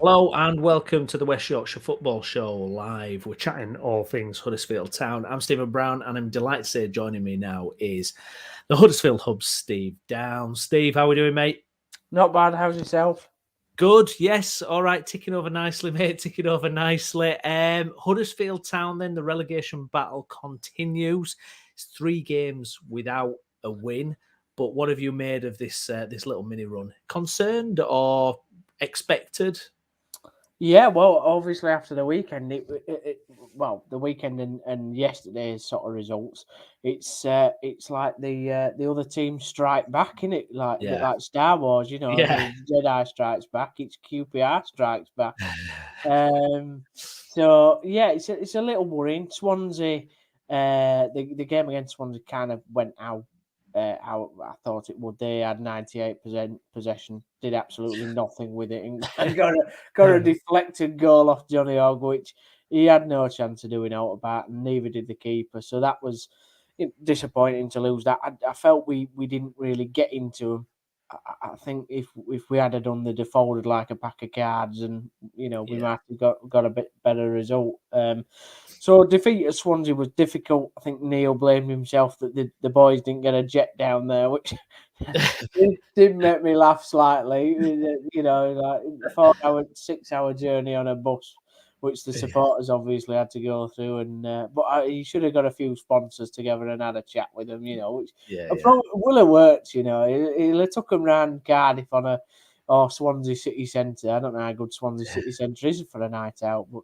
Hello and welcome to the West Yorkshire Football Show live. We're chatting all things Huddersfield Town. I'm Steven Browne and I'm delighted to say joining me now is the Huddersfield Hub's Steve Downs. Steve, how are we doing, mate? Not bad. How's yourself? Good, yes. All right, ticking over nicely, mate. Ticking over nicely. Huddersfield Town, then the relegation battle continues. It's 3 games without a win. But what have you made of this little mini run? Concerned or expected? Yeah, well, obviously after the weekend, the weekend and yesterday's sort of results, it's like the other team strike back, innit? It? Like a bit like Star Wars, Yeah. the Jedi strikes back. It's QPR strikes back. So yeah, it's a little worrying. Swansea, the game against Swansea kind of went out how I thought it would. They had 98% possession, did absolutely nothing with it, and got a deflected goal off Johnny Ogg, which he had no chance of doing out about, and neither did the keeper. So that was disappointing to lose that. I felt we didn't really get into them. I think if we had done the defaulted like a pack of cards, and we might have got a bit better result. So defeat at Swansea was difficult. I think Neil blamed himself that the boys didn't get a jet down there, which did make me laugh slightly. Like 4-hour, 6-hour journey on a bus, which the supporters obviously had to go through. And but he should have got a few sponsors together and had a chat with them, which will have worked. He took them round Cardiff on Swansea City Centre. I don't know how good Swansea City Centre is for a night out, but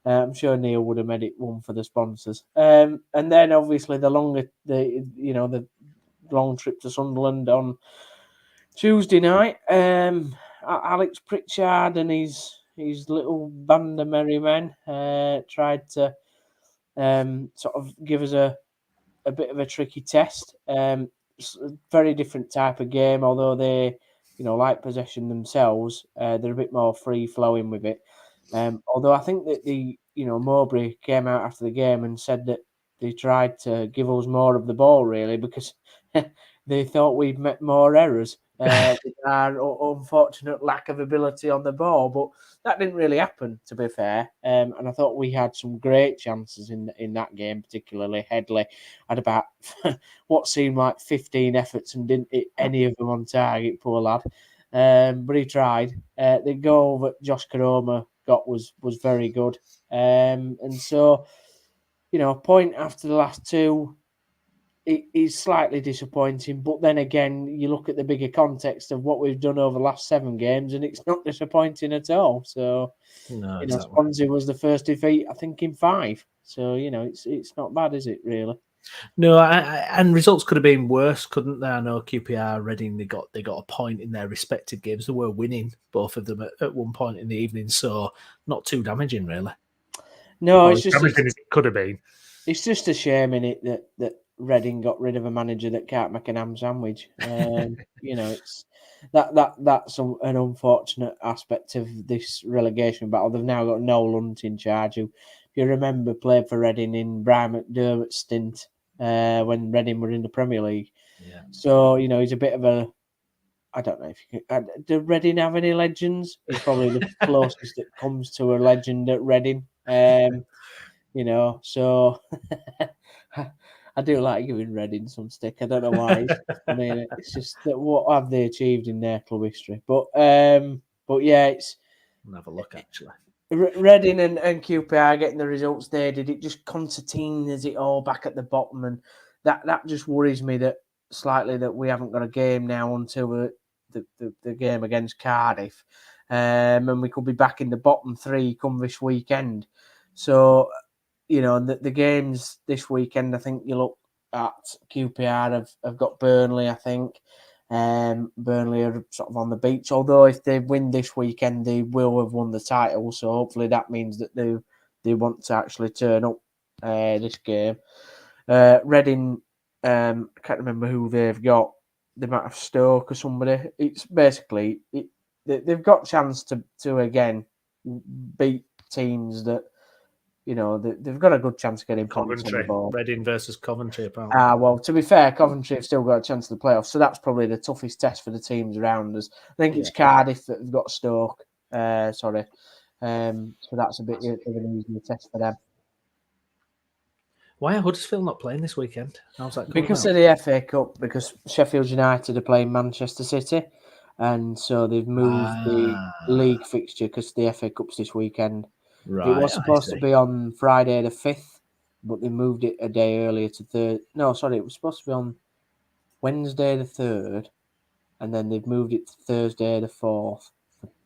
I'm sure Neil would have made it one for the sponsors. And then obviously the long trip to Sunderland on Tuesday night. Alex Pritchard and his little band of merry men tried to sort of give us a bit of a tricky test. Very different type of game, although they, like possession themselves, they're a bit more free flowing with it. Although I think that Mowbray came out after the game and said that they tried to give us more of the ball, really, because they thought we'd met more errors with our unfortunate lack of ability on the ball. But that didn't really happen, to be fair. And I thought we had some great chances in that game, particularly Headley had about what seemed like 15 efforts and didn't hit any of them on target, poor lad. But he tried. The goal that Josh Karoma got was very good. And so, a point after the last two, it is slightly disappointing. But then again, you look at the bigger context of what we've done over the last 7 games, and it's not disappointing at all. So, exactly. Swansea was the first defeat, I think, in 5. So, it's not bad, is it, really? No, and results could have been worse, couldn't they? I know QPR, Reading, they got a point in their respective games. They were winning, both of them, at one point in the evening, so not too damaging, really. No, it's just damaging as it could have been. It's just a shame in it that Reading got rid of a manager that can't make an ham sandwich. It's that's an unfortunate aspect of this relegation battle. They've now got Noel Hunt in charge, who, if you remember, played for Reading in Brian McDermott's stint when Reading were in the Premier League. Yeah. So he's a bit of a. I don't know if you can. Do Reading have any legends? He's probably the closest that comes to a legend at Reading. So I do like giving Reading some stick. I don't know why. I mean, it's just that what have they achieved in their club history? But yeah, it's. I'll have a look actually. Reading and QPR getting the results they did. It just concertines it all back at the bottom, and that just worries me that slightly that we haven't got a game now until the game against Cardiff, and we could be back in the bottom 3 come this weekend. So. The games this weekend, I think you look at QPR have got Burnley, I think. Burnley are sort of on the beach. Although if they win this weekend, they will have won the title. So hopefully that means that they want to actually turn up this game. Reading, I can't remember who they've got. They might have Stoke or somebody. It's basically they've got a chance to again beat teams that. They've got a good chance of getting points on the ball. Reading versus Coventry, apparently. Well, to be fair, Coventry have still got a chance of the playoffs, so that's probably the toughest test for the teams around us. I think it's Cardiff that have got Stoke, Sorry. So that's a bit of an easier test for them. Why are Huddersfield not playing this weekend? How's that coming Because about? of the FA Cup, because Sheffield United are playing Manchester City, and so they've moved the league fixture because the FA Cup's this weekend. Right, It was I supposed to see. be on Friday the 5th, but they moved it a day earlier to Thursday. No, sorry, it was supposed to be on Wednesday the 3rd, and then they've moved it to Thursday the 4th for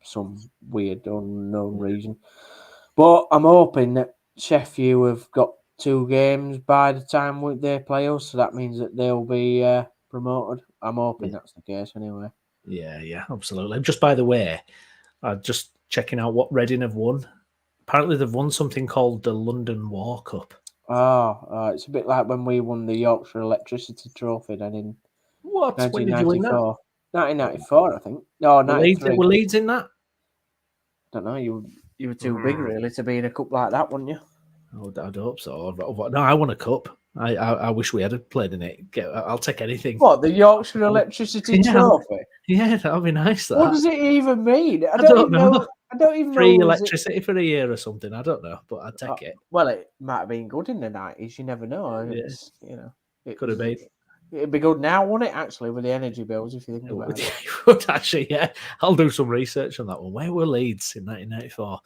some weird unknown reason. But I'm hoping that Sheffield have got 2 games by the time they play us, so that means that they'll be promoted. I'm hoping that's the case anyway. Yeah, absolutely. Just by the way, just checking out what Reading have won. Apparently, they've won something called the London War Cup. Oh, it's a bit like when we won the Yorkshire Electricity Trophy then in What? When did you win that? 1994, I think. No, 93. Were Leeds in that? Don't know. You were too big, really, to be in a cup like that, weren't you? Oh, I'd hope so. No, I won a cup. I wish we had played in it. I'll take anything. What, the Yorkshire Electricity Trophy? Yeah, that would be nice. That. What does it even mean? I don't even know. I don't even Free know. electricity for a year or something. I don't know, but I'd take it. Well, it might have been good in the 90s. You never know. It's, Could have been. It'd be good now, wouldn't it? Actually, with the energy bills, if you think about it. Would actually, yeah. I'll do some research on that one. Where were Leeds in 1994?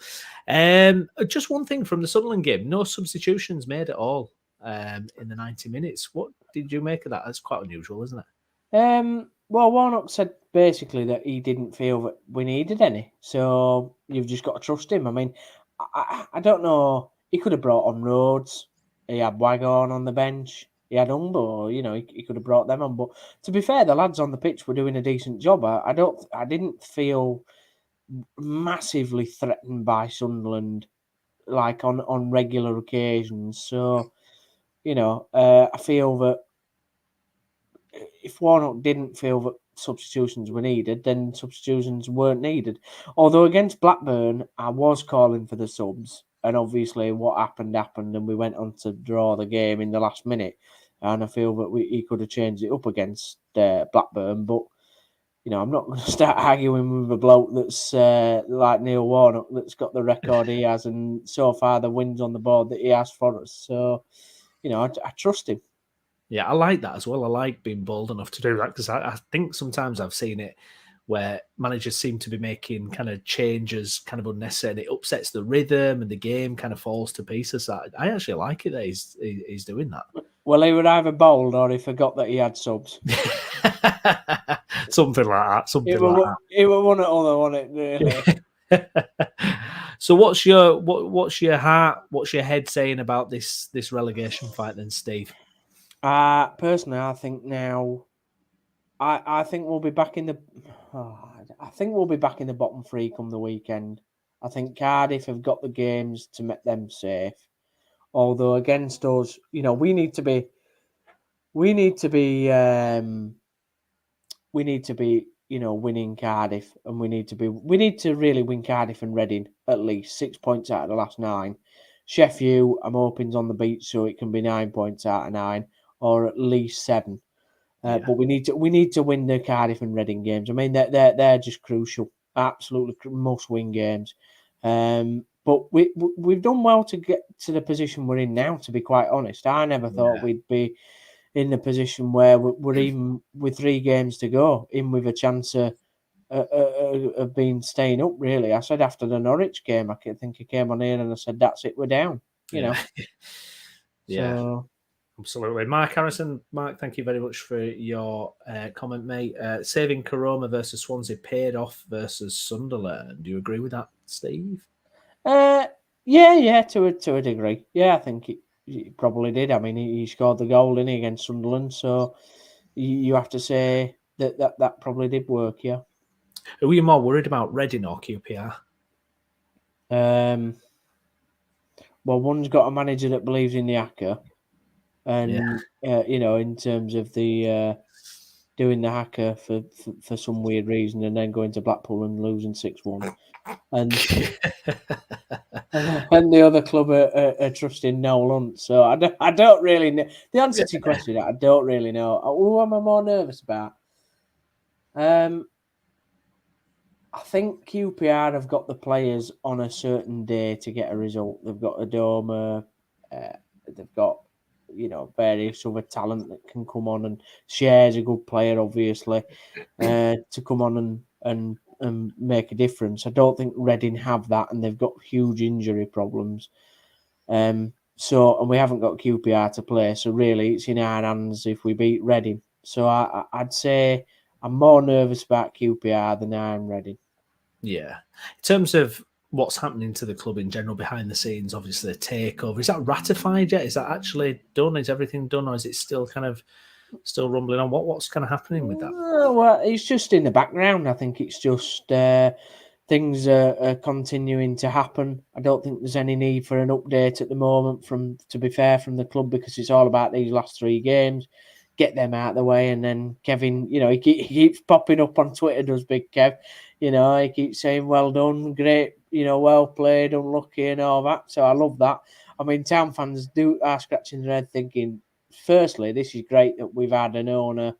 Just one thing from the Sunderland game: no substitutions made at all in the 90 minutes. What did you make of that? That's quite unusual, isn't it? Well, Warnock said basically that he didn't feel that we needed any, so you've just got to trust him. I mean, I don't know. He could have brought on Rhodes. He had Wagon on the bench. He had Umbo. He could have brought them on. But to be fair, the lads on the pitch were doing a decent job. I didn't feel massively threatened by Sunderland like on regular occasions. So, I feel that if Warnock didn't feel that substitutions were needed, then substitutions weren't needed. Although against Blackburn, I was calling for the subs, and obviously what happened, and we went on to draw the game in the last minute. And I feel that he could have changed it up against Blackburn, but I'm not going to start arguing with a bloke that's like Neil Warnock, that's got the record he has, and so far the wins on the board that he has for us. So, I trust him. Yeah, I like that as well. I like being bold enough to do that because I think sometimes I've seen it where managers seem to be making kind of changes kind of unnecessary and it upsets the rhythm and the game kind of falls to pieces. I actually like it that he's doing that. Well, he would either bold or he forgot that he had subs. Something like that. It would want it all, wasn't it? Really. So what's your heart, what's your head saying about this relegation fight then, Steve? Personally, I think now, I think we'll be back in the. I think we'll be back in the bottom 3 come the weekend. I think Cardiff have got the games to make them safe. Although against us, we need to be, winning Cardiff, and we need to really win Cardiff and Reading at least 6 points out of the last 9. Sheffield, I'm hoping's on the beat, so it can be 9 points out of 9. Or at least 7, but we need to win the Cardiff and Reading games. I mean, they're just crucial, absolutely must-win games. But we've done well to get to the position we're in now. To be quite honest, I never thought we'd be in the position where we're even with 3 games to go, in with a chance of being staying up. Really, I said after the Norwich game, I think I came on here and I said, "That's it, we're down." Yeah. So. Absolutely. Mark Harrison, thank you very much for your comment, mate. Saving Karoma versus Swansea paid off versus Sunderland. Do you agree with that, Steve? Yeah, to a degree. Yeah, I think he probably did. I mean, he scored the goal, didn't he, against Sunderland? So you have to say that probably did work, yeah. Are you more worried about Reading or QPR? Well, one's got a manager that believes in the hacker. And, in terms of the doing the hacker for some weird reason and then going to Blackpool and losing 6-1. And and the other club are trusting Noel Hunt. So I don't really know. The answer to your question, I don't really know. Who am I more nervous about? I I think QPR have got the players on a certain day to get a result. They've got Adoma, they've got various other talent that can come on, and Share's a good player, obviously, to come on and make a difference. I don't think Reading have that, and they've got huge injury problems. And we haven't got QPR to play, so really it's in our hands if we beat Reading. So I'd say I'm more nervous about QPR than I am Reading. Yeah. In terms of what's happening to the club in general behind the scenes, obviously the takeover, is that ratified yet? Is that actually done? Is everything done, or is it still kind of still rumbling on? What's kind of happening with that? Well, it's just in the background. I think it's just things are continuing to happen. I don't think there's any need for an update at the moment from the club, because it's all about these last 3 games. Get them out of the way, and then Kevin, he keeps popping up on Twitter, does Big Kev. He keeps saying, well done, great, well played, unlucky and all that. So I love that. I mean, town fans are scratching their head thinking, firstly, this is great that we've had an owner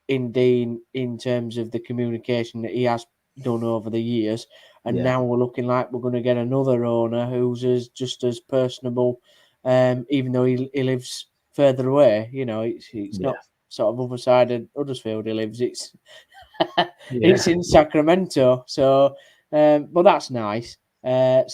in Dean in terms of the communication that he has done over the years. And now we're looking like we're going to get another owner who's just as personable, even though he lives further away. It's not sort of other side of Huddersfield he lives. It's it's in Sacramento. So, but that's nice. I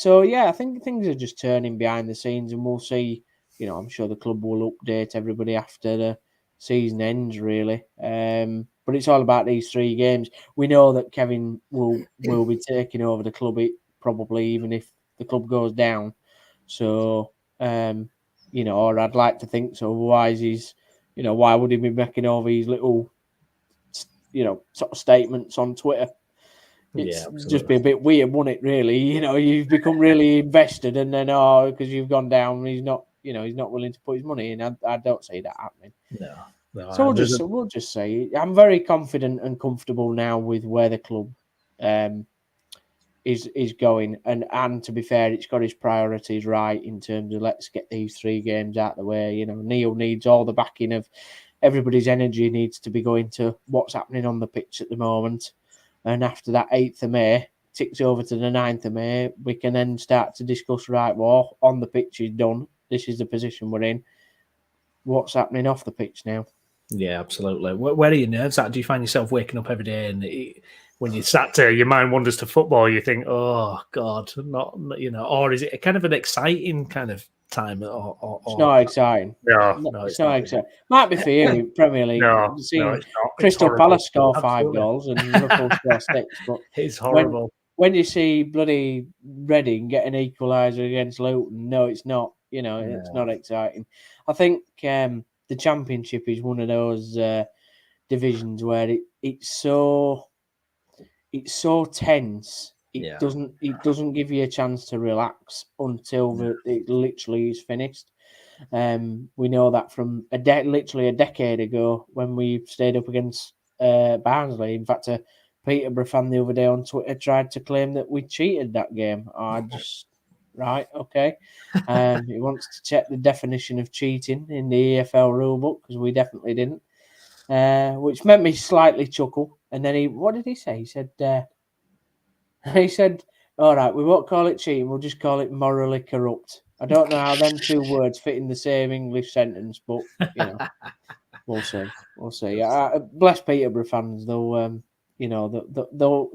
think things are just turning behind the scenes, and we'll see. I'm sure the club will update everybody after the season ends, really. But it's all about these 3 games. We know that Kevin will be taking over the club, probably even if the club goes down. So, or I'd like to think so. Otherwise, why would he be making all these little, sort of statements on Twitter? It's just be a bit weird, wouldn't it? Really, you've become really invested, and then because you've gone down, he's not willing to put his money in. I don't see that happening. No. So we'll just say I'm very confident and comfortable now with where the club is going, and to be fair, it's got his priorities right in terms of let's get these 3 games out of the way. Neil needs all the backing of everybody's energy needs to be going to what's happening on the pitch at the moment. And after that 8th of May, ticks over to the 9th of May, we can then start to discuss, right, well, on the pitch is done. This is the position we're in. What's happening off the pitch now? Yeah, absolutely. Where are your nerves at? Do you find yourself waking up every day and when you sat there, your mind wanders to football, you think, oh, God, not, or is it kind of an exciting kind of time? It's not exciting. No, it's not exciting. Might be for you in Premier League. No, it's not. Crystal Palace score 5 goals and Liverpool score 6. But it's horrible. When you see bloody Reading get an equaliser against Luton, no, it's not. It's not exciting. I think the Championship is one of those divisions where it's so tense. It doesn't give you a chance to relax until it literally is finished. We know that from literally a decade ago when we stayed up against Barnsley. In fact, a Peterborough fan the other day on Twitter tried to claim that we cheated that game. Right, okay. He wants to check the definition of cheating in the EFL rulebook, because we definitely didn't, which made me slightly chuckle. And then what did he say? He said, all right, we won't call it cheating, we'll just call it morally corrupt. I don't know how them 2 words fit in the same English sentence, but, we'll see. We'll see. Bless Peterborough fans, though, they'll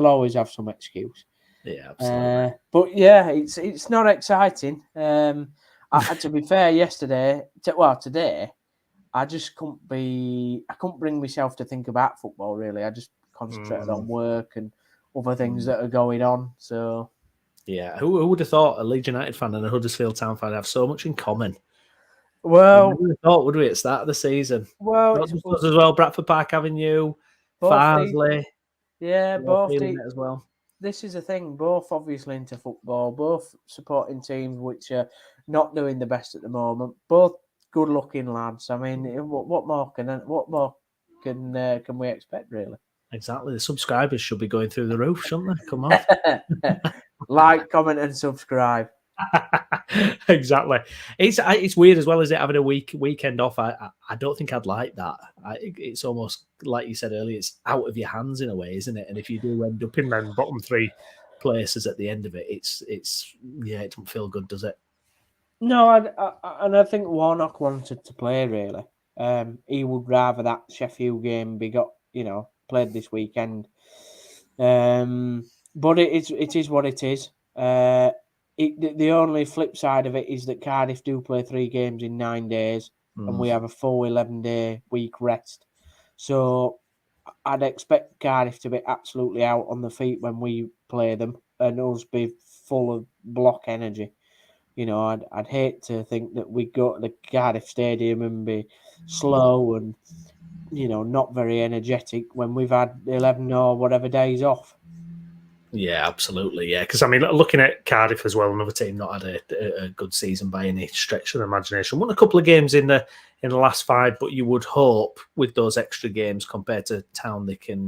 always have some excuse. Yeah, absolutely. But yeah, it's not exciting. To be fair, today, I just couldn't bring myself to think about football, really. I just concentrated on work and other things that are going on. So yeah, who would have thought a Leeds United fan and a Huddersfield Town fan have so much in common? Well, we never thought, would we, at the start of the season? Well, not just us as well. Bradford Park Avenue, Farsley, both as well. This is a thing. Both obviously into football. Both supporting teams which are not doing the best at the moment. Both good-looking lads. I mean, what more can we expect, really? Exactly. The subscribers should be going through the roof, shouldn't they? Come on. Like, comment, and subscribe. Exactly. It's weird as well, is it, having a weekend off? I don't think I'd like that. It's almost like you said earlier, it's out of your hands in a way, isn't it? And if you do end up in them bottom three places at the end of it, it's yeah, it doesn't feel good, does it? No, and I think Warnock wanted to play really. He would rather that Sheffield game be played this weekend. But it is what it is. The only flip side of it is that Cardiff do play 3 games in 9 days, and we have a full 11-day week rest. So I'd expect Cardiff to be absolutely out on the feet when we play them, and us be full of block energy. I'd hate to think that we go to the Cardiff Stadium and be slow and not very energetic when we've had 11 or whatever days off. Yeah, absolutely. Yeah, because I mean, looking at Cardiff as well, another team not had a good season by any stretch of the imagination. Won a couple of games in the last 5, but you would hope with those extra games compared to Town they can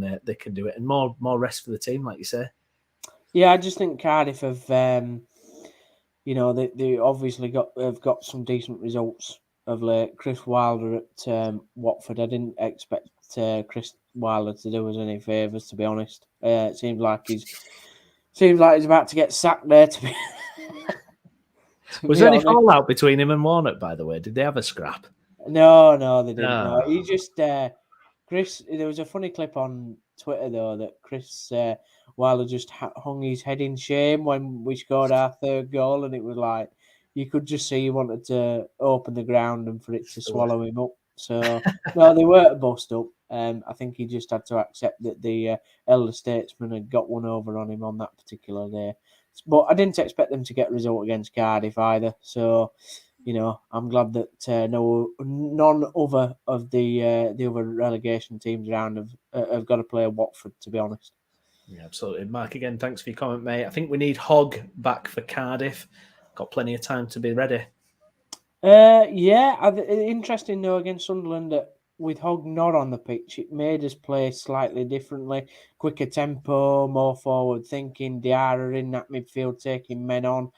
do it, and more rest for the team, like you say. Yeah, I just think Cardiff have, they obviously have got some decent results of late. Chris Wilder at Watford, I didn't expect Chris Wilder to do us any favours, to be honest. It seems like he's about to get sacked there. Was there any fallout between him and Warnock, by the way? Did they have a scrap? No, they didn't. No. He just Chris. There was a funny clip on Twitter though that Chris Wilder just hung his head in shame when we scored our 3rd goal, and it was like you could just see he wanted to open the ground and for it to swallow him up. So no, they weren't bust up. I think he just had to accept that the elder statesman had got one over on him on that particular day. But I didn't expect them to get a result against Cardiff either. So, I'm glad that none other of the other relegation teams around have got to play Watford, to be honest. Yeah, absolutely. Mark, again, thanks for your comment, mate. I think we need Hogg back for Cardiff. Got plenty of time to be ready. Yeah, interesting though against Sunderland that with Hogg not on the pitch, it made us play slightly differently, quicker tempo, more forward thinking. Diarra in that midfield taking men on.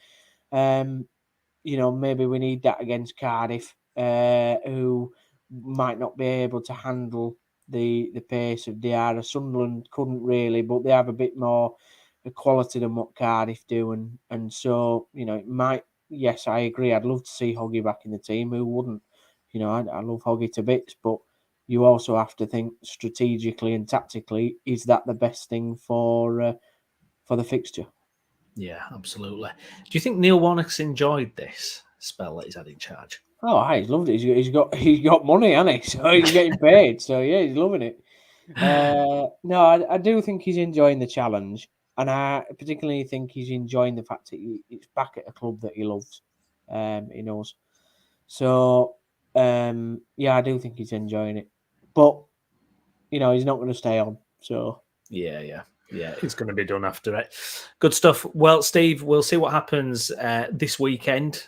Maybe we need that against Cardiff, who might not be able to handle the pace of Diarra. Sunderland couldn't really, but they have a bit more quality than what Cardiff do, and so it might. Yes, I agree. I'd love to see Hoggy back in the team. Who wouldn't? I love Hoggy to bits, but you also have to think strategically and tactically. Is that the best thing for the fixture? Yeah, absolutely. Do you think Neil Warnock's enjoyed this spell that he's had in charge? Oh, he's loved it. He's got money, hasn't he? So he's getting paid. So yeah, he's loving it. No, I do think he's enjoying the challenge, and I particularly think he's enjoying the fact that he's back at a club that he loves. He knows. So yeah, I do think he's enjoying it, but he's not going to stay on. So yeah, it's going to be done after it. Good stuff. Well, Steve, we'll see what happens this weekend.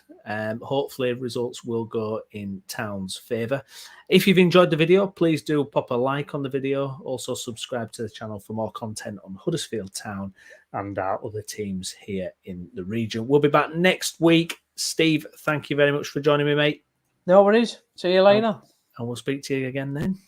Hopefully results will go in Town's favour. If you've enjoyed the video, please do pop a like on the video. Also subscribe to the channel for more content on Huddersfield Town and our other teams here in the region. We'll be back next week. Steve, thank you very much for joining me, mate. No worries. See you later. And we'll speak to you again then.